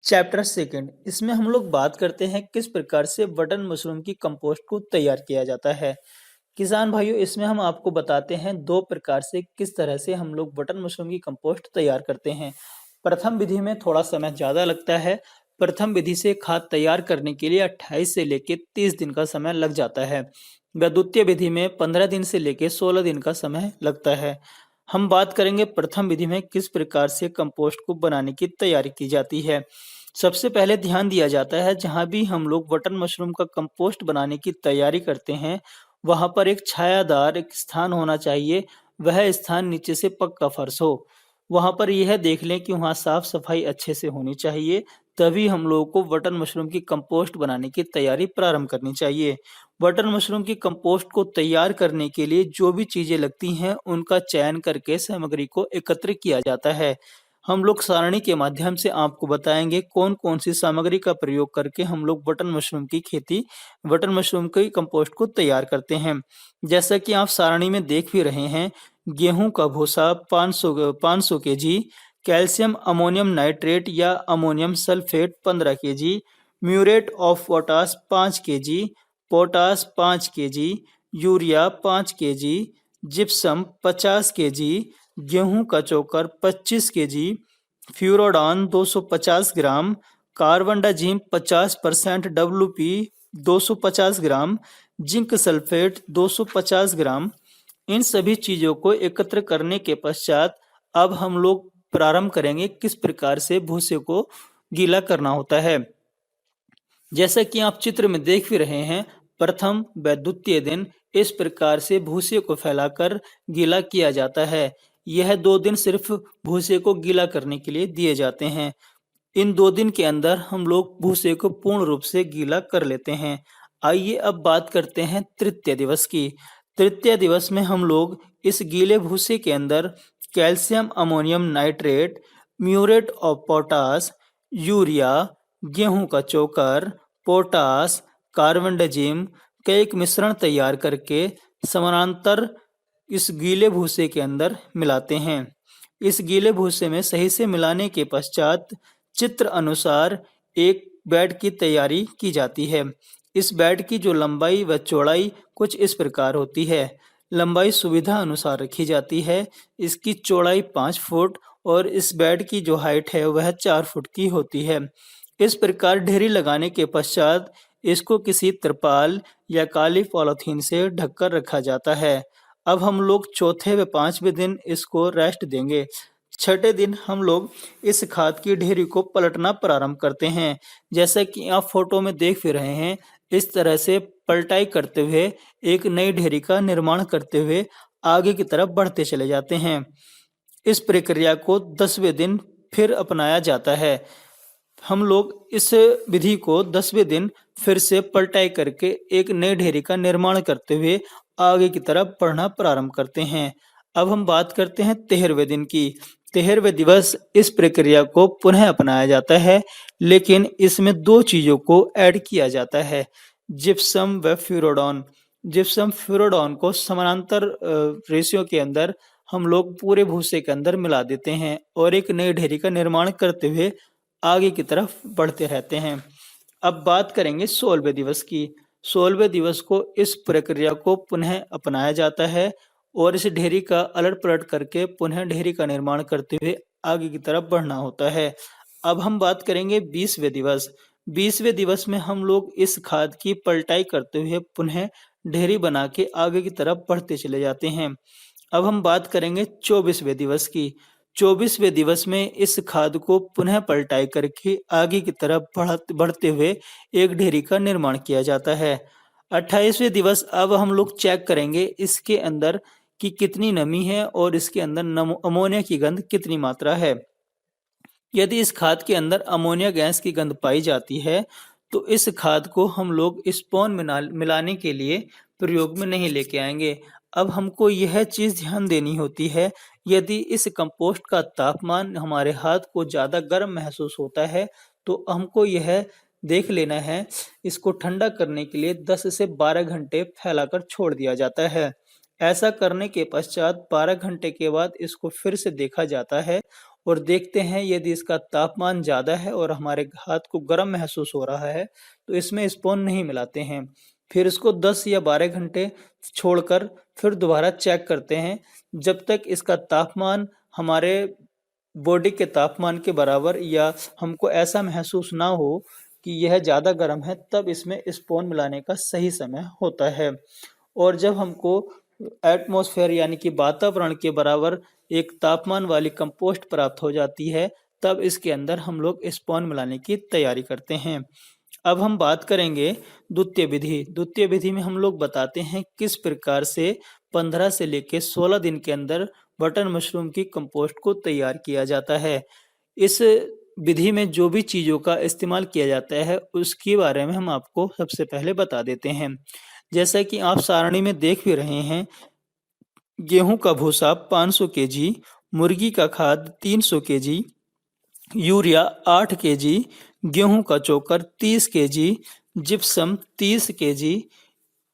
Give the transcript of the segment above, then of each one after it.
Chapter second इसमें हम लोग बात करते हैं किस प्रकार से बटन मशरूम की कंपोस्ट को तैयार किया जाता है। किसान भाइयों, इसमें हम आपको बताते हैं दो प्रकार से किस तरह से हम लोग बटन मशरूम की कंपोस्ट तैयार करते हैं। प्रथम विधि में थोड़ा समय ज़्यादा लगता है। प्रथम विधि से खाद तैयार करने के लिए 28 से लेकर 30 दिन का समय लग जाता है। व द्वितीय विधि में 15 दिन से लेकर 16 दिन का समय लगता है। हम बात करेंगे प्रथम विधि में किस प्रकार से कंपोस्ट को बनाने की तैयारी की जाती है। सबसे पहले ध्यान दिया जाता है जहाँ भी हम लोग बटन मशरूम का कंपोस्ट बनाने की तैयारी करते हैं, वहाँ पर एक छायादार एक स्थान होना चाहिए। वह स्थान नीचे से पक्का फर्श हो। वहाँ पर यह देख लें कि वहाँ साफ सफाई अच्छे से होनी चाहिए। तभी हम लोगों को बटन मशरूम की कंपोस्ट बनाने की तैयारी प्रारंभ करनी चाहिए। बटन मशरूम की कंपोस्ट को तैयार करने के लिए जो भी चीज़ें लगती हैं उनका चयन करके सामग्री को एकत्र किया जाता है। हम लोग सारणी के माध्यम से आपको बताएंगे कौन कौन सी सामग्री का प्रयोग करके हम लोग बटन मशरूम की खेती, बटन मशरूम की कंपोस्ट को तैयार करते हैं। जैसा कि आप सारणी में देख भी रहे हैं, गेहूं का भूसा 500 केजी, कैल्शियम अमोनियम नाइट्रेट या ammonium sulphate 15 KG, muriate of potash 5 KG, potash 5 KG, urea 5 KG, gypsum 50 KG, गेहूं का चोकर 25 केजी, फ्यूरोडॉन 250 ग्राम, कार्बनडाजिम 50% WP 250 ग्राम, जिंक सल्फेट 250 ग्राम। इन सभी चीज़ों को एकत्र करने के पश्चात अब हम लोग प्रारंभ करेंगे किस प्रकार से भूसे को गीला करना होता है। जैसा कि आप चित्र में देख भी रहे हैं, प्रथम व द्वितीय दिन इस प्रकार से भूसे को फैलाकर गीला किया जाता है। यह 2 दिन सिर्फ भूसे को गीला करने के लिए दिए जाते हैं। इन 2 दिन के अंदर हम लोग भूसे को पूर्ण रूप से गीला कर लेते हैं। आइए अब बात करते हैं तृतीय दिवस की। तृतीय दिवस में हम लोग इस गीले भूसे के अंदर calcium ammonium nitrate, muriate of potash, urea, गेहूं का चोकर, पोटास, कार्बनडाजिम का एक मिश्रण तैयार करके समानांतर इस गीले भूसे के अंदर मिलाते हैं। इस गीले भूसे में सही से मिलाने के पश्चात चित्र अनुसार एक बेड की तैयारी की जाती है। इस बेड की जो लंबाई व चौड़ाई कुछ इस प्रकार होती है। लंबाई सुविधा अनुसार रखी जाती है। इसकी चौड़ाई 5 फुट और इस बेड की जो हाइट है वह 4 फुट की होती है। इस प्रकार ढेरी लगाने के पश्चात इसको किसी तिरपाल या काली पॉलीथीन से ढककर रखा जाता है। अब हम लोग चौथे व 5वें दिन इसको रेस्ट देंगे। छठे दिन हम लोग इस खाद की ढेरी को पलटना प्रारंभ करते हैं। जैसा कि आप फोटो में देख भी रहे हैं, इस तरह से पलटाई करते हुए एक नई ढेरी का निर्माण करते हुए आगे की तरफ बढ़ते चले जाते हैं। इस प्रक्रिया को 10वें दिन फिर अपनाया जाता है। हम लोग इस विधि को 10वें दिन फिर से पलटाई करके एक नई ढेरी का निर्माण करते हुए आगे की तरफ बढ़ना प्रारंभ करते हैं। अब हम बात करते हैं 13वें दिन की। 13वें दिवस इस प्रक्रिया को पुनः अपनाया जाता है, लेकिन इसमें 2 चीज़ों को ऐड किया जाता है, जिप्सम व फ्यूरोडॉन। जिप्सम फ्यूरोडॉन को समानांतर रेशियो के अंदर हम लोग पूरे भूसे के अंदर मिला देते हैं और एक नई ढेरी का निर्माण करते हुए आगे की तरफ बढ़ते रहते हैं। अब बात करेंगे 16वें दिवस की। 16वें दिवस को इस प्रक्रिया को पुनः अपनाया जाता है और इस ढेरी का अलट पलट करके पुनः ढेरी का निर्माण करते हुए आगे की तरफ बढ़ना होता है। अब हम बात करेंगे 20वें दिवस। 20वें दिवस में हम लोग इस खाद की पलटाई करते हुए पुनः ढेरी बना के आगे की तरफ बढ़ते चले जाते हैं। अब हम बात करेंगे 24वें दिवस की। 24वें दिवस में इस खाद को पुनः पलटाई करके आगे की तरफ बढ़ते हुए एक ढेरी का निर्माण किया जाता है। 28वें दिवस अब हम लोग चेक करेंगे इसके अंदर कि कितनी नमी है और इसके अंदर अमोनिया की गंध कितनी मात्रा है। यदि इस खाद के अंदर अमोनिया गैस की गंध पाई जाती है तो इस खाद को हम लोग स्पोन मिलाने के लिए प्रयोग में नहीं लेके आएंगे। अब हमको यह चीज़ ध्यान देनी होती है, यदि इस कंपोस्ट का तापमान हमारे हाथ को ज़्यादा गर्म महसूस होता है तो हमको यह देख लेना है, इसको ठंडा करने के लिए 10 से 12 घंटे फैलाकर छोड़ दिया जाता है। ऐसा करने के पश्चात 12 घंटे के बाद इसको फिर से देखा जाता है और देखते हैं यदि इसका तापमान ज़्यादा है और हमारे हाथ को गर्म महसूस हो रहा है तो इसमें स्पून नहीं मिलाते हैं। फिर इसको 10 या 12 घंटे छोड़कर फिर दोबारा चेक करते हैं। जब तक इसका तापमान हमारे बॉडी के तापमान के बराबर या हमको ऐसा महसूस ना हो कि यह ज़्यादा गर्म है, तब इसमें स्पून मिलाने का सही समय होता है। और जब हमको एटमॉस्फेयर यानी कि वातावरण के बराबर एक तापमान वाली कंपोस्ट प्राप्त हो जाती है, तब इसके अंदर हम लोग स्पून मिलाने की तैयारी करते हैं। अब हम बात करेंगे द्वितीय विधि। द्वितीय विधि में हम लोग बताते हैं किस प्रकार से 15 से लेके 16 दिन के अंदर बटन मशरूम की कंपोस्ट को तैयार किया जाता है। इस विधि में जो भी चीज़ों का इस्तेमाल किया जाता है उसके बारे में हम आपको सबसे पहले बता देते हैं। जैसा कि आप सारणी में देख भी रहे हैं, गेहूं का भूसा 500 केजी, मुर्गी का खाद 300 केजी, यूरिया 8 केजी, गेहूं का चोकर 30 केजी, जिप्सम 30 केजी,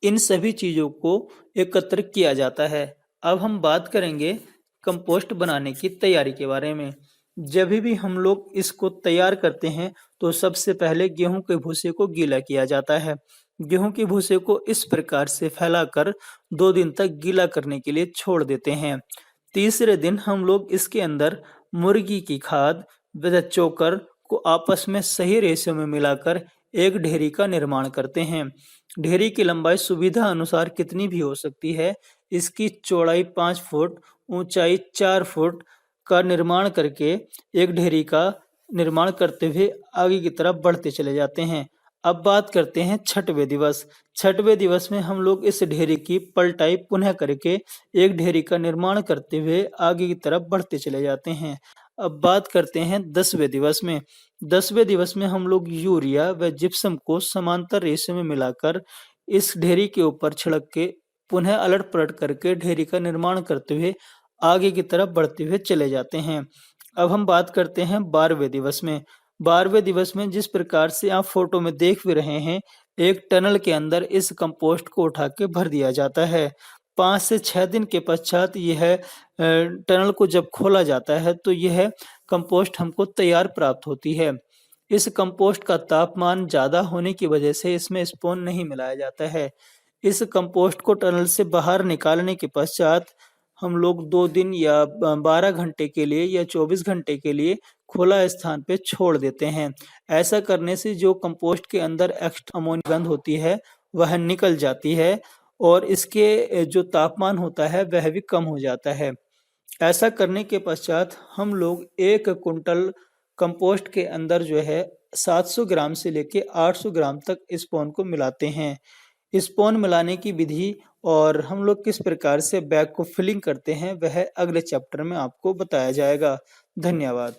इन सभी चीज़ों को एकत्र किया जाता है। अब हम बात करेंगे कंपोस्ट बनाने की तैयारी के बारे में। जब भी हम लोग इसको तैयार करते हैं तो सबसे पहले गेहूं के भूसे को गीला किया जाता है। गेहूं के भूसे को इस प्रकार से फैलाकर 2 दिन तक गीला करने के लिए छोड़ देते हैं। तीसरे दिन हम लोग इसके अंदर मुर्गी की खाद व चोकर को आपस में सही रेशियो में मिलाकर एक ढेरी का निर्माण करते हैं। ढेरी की लंबाई सुविधा अनुसार कितनी भी हो सकती है। इसकी चौड़ाई 5 फुट, ऊंचाई 4 फुट का निर्माण करके एक ढेरी का निर्माण करते हुए आगे की तरफ बढ़ते चले जाते हैं। अब बात करते हैं छठवें दिवस। छठवें दिवस में हम लोग इस ढेरी की पलटाई पुनः करके एक ढेरी का निर्माण करते हुए आगे की तरफ बढ़ते चले जाते हैं। अब बात करते हैं 10वें दिवस में। 10वें दिवस में हम लोग यूरिया व जिप्सम को समांतर रेशे में मिलाकर इस ढेरी के ऊपर छिड़क के पुनः अलट पलट करके ढेरी का निर्माण करते हुए आगे की तरफ बढ़ते हुए चले जाते हैं। अब हम बात करते हैं 12वें दिवस में। 12वें दिवस में जिस प्रकार से आप फोटो में देख भी रहे हैं, एक टनल के अंदर इस कंपोस्ट को उठा के भर दिया जाता है। 5 से 6 दिन के पश्चात यह टनल को जब खोला जाता है तो यह कंपोस्ट हमको तैयार प्राप्त होती है। इस कंपोस्ट का तापमान ज़्यादा होने की वजह से इसमें स्पून नहीं मिलाया जाता है। इस कंपोस्ट को टनल से बाहर निकालने के पश्चात हम लोग 2 दिन या 12 घंटे के लिए या 24 घंटे के लिए खुला स्थान पे छोड़ देते हैं। ऐसा करने से जो कंपोस्ट के अंदर एक्स्ट्रा अमोनिया गंध होती है वह निकल जाती है और इसके जो तापमान होता है वह भी कम हो जाता है। ऐसा करने के पश्चात हम लोग 1 कुंटल कंपोस्ट के अंदर जो है 700 ग्राम से लेके 800 ग्राम तक स्पून को मिलाते हैं। स्पून मिलाने की विधि और हम लोग किस प्रकार से बैग को फिलिंग करते हैं वह अगले चैप्टर में आपको बताया जाएगा। धन्यवाद।